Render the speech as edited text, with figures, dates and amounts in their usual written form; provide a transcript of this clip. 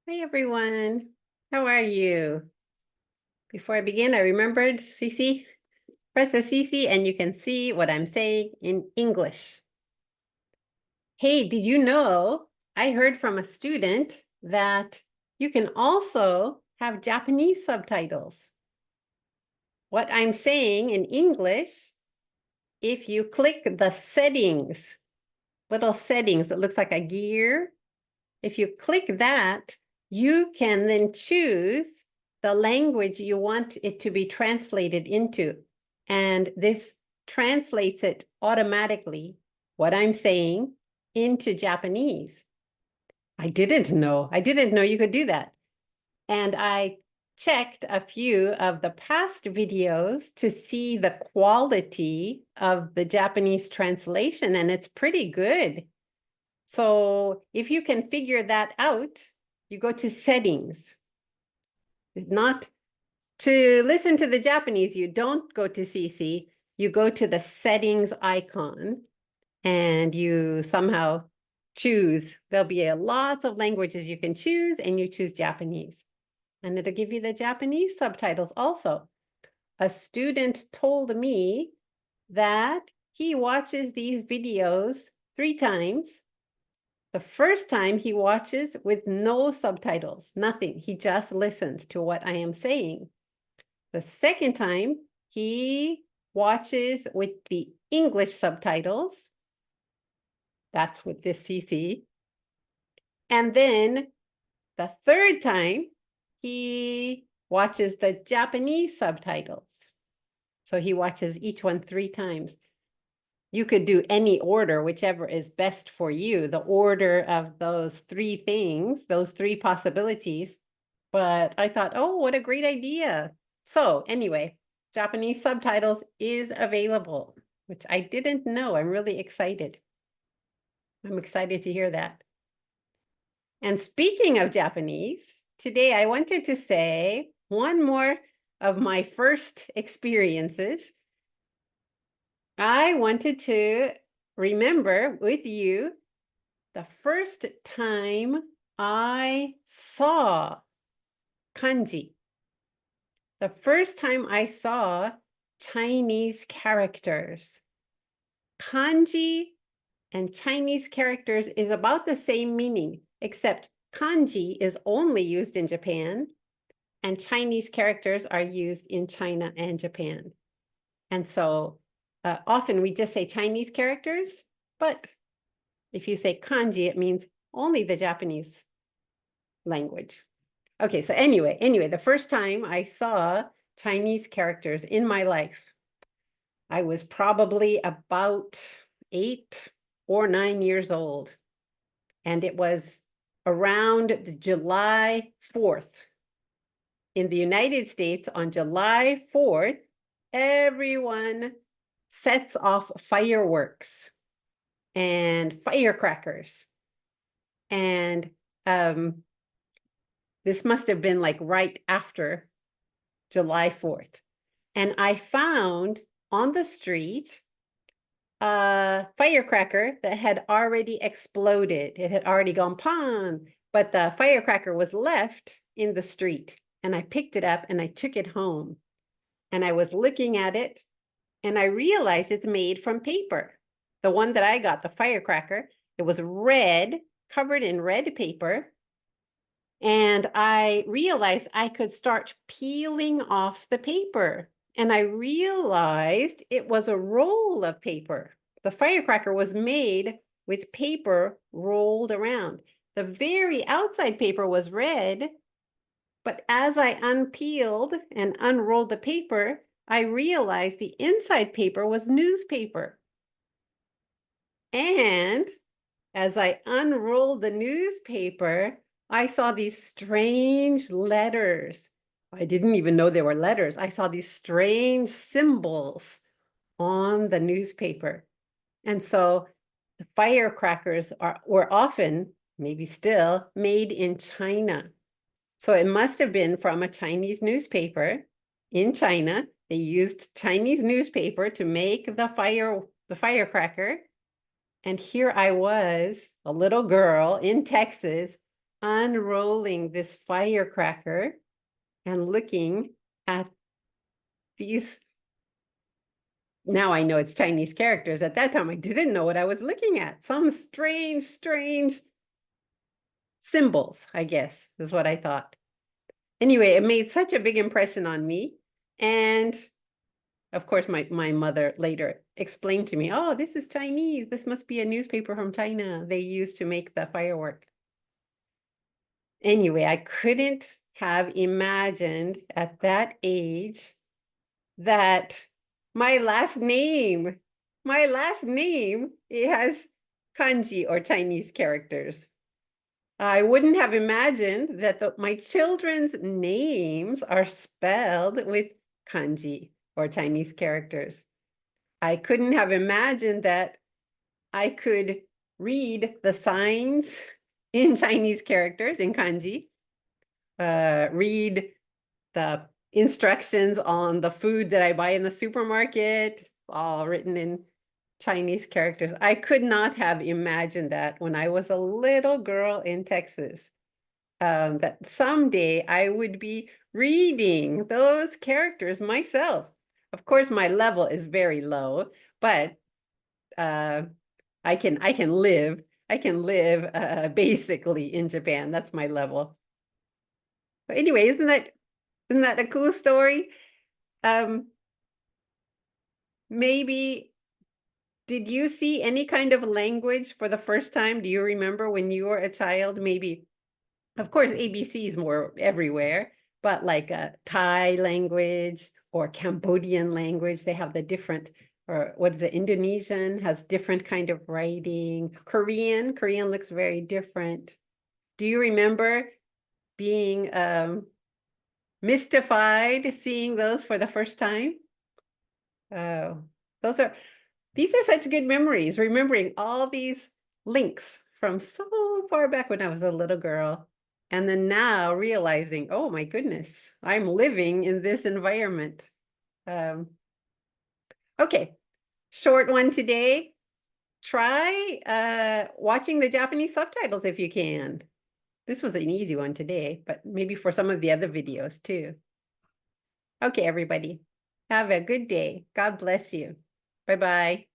Hi, everyone. How are you? Before I begin, I remembered CC. Press the CC and you can see what I'm saying in English. Hey, did you know I heard from a student that you can also have Japanese subtitles? What I'm saying in English, if you click the settings, little settings, it looks like a gear. If you click that, you can then choose the language you want it to be translated into. And this translates it automatically, what I'm saying, into Japanese. I didn't know. I didn't know you could do that. And I checked a few of the past videos to see the quality of the Japanese translation, and it's pretty good. So if you can figure that out, you go to settings. Not to listen to the Japanese, you don't go to CC, you go to the settings icon and you somehow choose. There'll be a lots of languages you can choose and you choose Japanese. And it'll give you the Japanese subtitles also. A student told me that he watches these videos 3 times. The first time he watches with no subtitles, nothing. He just listens to what I am saying. The second time he watches with the English subtitles. That's with this CC. And then the third time he watches the Japanese subtitles. So he watches each one 3 times. You could do any order, whichever is best for you, the order of those 3 things, those 3 possibilities. But I thought, oh, what a great idea. So anyway, Japanese subtitles is available, which I didn't know. I'm really excited. I'm excited to hear that. And speaking of Japanese, today I wanted to say one more of my first experiences. I wanted to remember with you the first time I saw kanji. The first time I saw Chinese characters. Kanji and Chinese characters is about the same meaning, except kanji is only used in Japan and Chinese characters are used in China and Japan. And so often we just say Chinese characters, but if you say kanji, it means only the Japanese language. Okay, so anyway, the first time I saw Chinese characters in my life, I was probably about 8 or 9 years old. And it was around the July 4th. In the United States, on July 4th, everyone sets off fireworks and firecrackers. And this must have been like right after July 4th. And I found on the street a firecracker that had already exploded. It had already gone pong, but the firecracker was left in the street. And I picked it up and I took it home. And I was looking at it and I realized it's made from paper. The one that I got, the firecracker, it was red, covered in red paper. And I realized I could start peeling off the paper. And I realized it was a roll of paper. The firecracker was made with paper rolled around. The very outside paper was red, but as I unpeeled and unrolled the paper, I realized the inside paper was newspaper. And as I unrolled the newspaper, I saw these strange letters. I didn't even know they were letters. I saw these strange symbols on the newspaper. And so the firecrackers were often, maybe still, made in China. So it must have been from a Chinese newspaper in China. They used Chinese newspaper to make the firecracker. And here I was, a little girl in Texas, unrolling this firecracker and looking at these. Now I know it's Chinese characters. At that time, I didn't know what I was looking at. Some strange, strange symbols, I guess, is what I thought. Anyway, it made such a big impression on me. And of course, my mother later explained to me, oh, this is Chinese. This must be a newspaper from China they used to make the firework. Anyway, I couldn't have imagined at that age that my last name, it has kanji or Chinese characters. I wouldn't have imagined that my children's names are spelled with kanji or Chinese characters. I couldn't have imagined that I could read the signs in Chinese characters, in kanji, read the instructions on the food that I buy in the supermarket, all written in Chinese characters. I could not have imagined that when I was a little girl in Texas, that someday I would be reading those characters myself. Of course, my level is very low, but I can live basically in Japan. That's my level. But anyway, isn't that a cool story? Maybe did you see any kind of language for the first time? Do you remember when you were a child? Maybe, of course, ABCs were everywhere, but like a Thai language or Cambodian language, they have the different, or what is it, Indonesian has different kind of writing. Korean looks very different. Do you remember being mystified seeing those for the first time? Oh, these are such good memories, remembering all these links from so far back when I was a little girl. And then now realizing, oh my goodness, I'm living in this environment. Okay, short one today. Try watching the Japanese subtitles if you can. This was an easy one today, but maybe for some of the other videos too. Okay, everybody, have a good day. God bless you. Bye-bye.